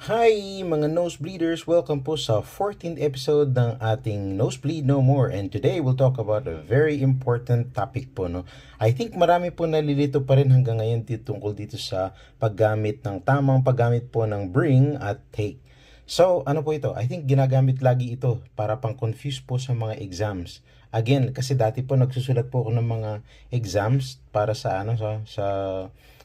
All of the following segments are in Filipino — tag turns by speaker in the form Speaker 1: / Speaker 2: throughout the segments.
Speaker 1: Hi mga nosebleeders! Welcome po sa 14th episode ng ating Nosebleed No More, and today we'll talk about a very important topic po, no? I think marami po nalilito pa rin hanggang ngayon tungkol dito sa tamang paggamit po ng bring at take. So, ano po ito? I think ginagamit lagi ito para pang-confuse po sa mga exams. Again, kasi dati po nagsusulat po ako ng mga exams para sa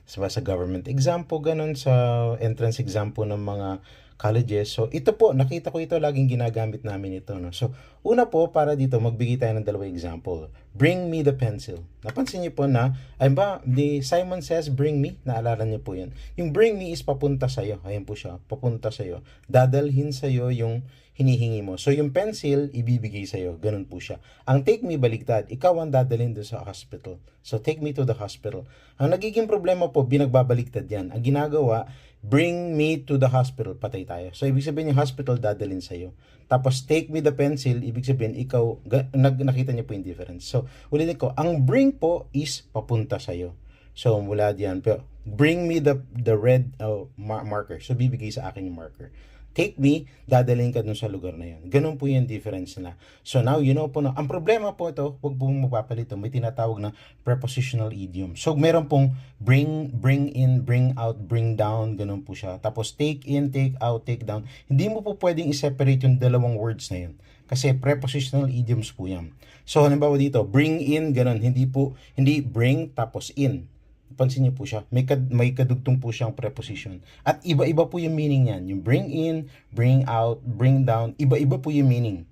Speaker 1: sa government exam po, ganun, sa entrance exam po ng mga colleges. So, ito po, nakita ko ito, laging ginagamit namin ito, no? So, una po, para dito, magbigay tayo ng dalawang example. Bring me the pencil. Napansin niyo po na, ay ba, the Simon Says, bring me, naalala niyo po yun. Yung bring me is papunta sa'yo. Ayan po siya, papunta sa'yo. Dadalhin sa'yo yung hinihingi mo. So, yung pencil, ibibigay sa'yo. Ganun po siya. Ang take me, baligtad. Ikaw ang dadalhin doon sa hospital. So, take me to the hospital. Ang nagiging problema po, binagbabaliktad yan. Ang ginagawa, bring me to the hospital, patay tayo. So, ibig sabihin yung hospital dadalhin sa'yo. Tapos, take me the pencil, ibig sabihin, ikaw, nakita niyo po yung difference. So, ulitin ko, ang bring po is papunta sa'yo. So, mula diyan, pero bring me the red marker. So, bibigay sa akin yung marker. Take me, dadalhin ka dun sa lugar na yun. Ganun po yung difference na. So now, you know po na, ang problema po ito, huwag po magpapalito, may tinatawag na prepositional idiom. So meron pong bring in, bring out, bring down, ganun po siya. Tapos take in, take out, take down. Hindi mo po pwedeng i-separate yung dalawang words na yun. Kasi prepositional idioms po yan. So halimbawa dito, bring in, ganun. Hindi bring tapos in. Pansin niyo po siya, may kadugtong po siyang preposition. At iba-iba po yung meaning niyan. Yung bring in, bring out, bring down, iba-iba po yung meaning.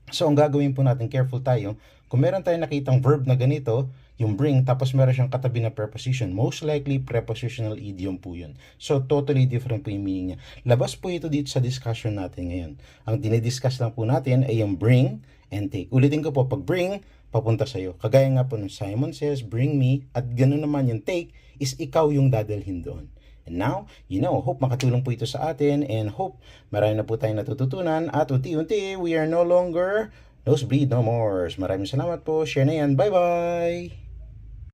Speaker 1: So, ang gagawin po natin, careful tayo, kung meron tayong nakitang verb na ganito, yung bring, tapos meron siyang katabi na preposition, most likely prepositional idiom po yun. So, totally different po yung meaning niya. Labas po ito dito sa discussion natin ngayon. Ang dinidiscuss lang po natin ay yung bring and take. Ulitin ko po, pag bring, papunta sa'yo. Kagaya nga po ng Simon Says, bring me, at gano'n naman yung take, is ikaw yung dadalhin doon. And now, hope makatulong po ito sa atin, and hope marami na po tayong natututunan, at unti-unti, we are no longer Nosebleed No More. Maraming salamat po. Share na yan. Bye-bye!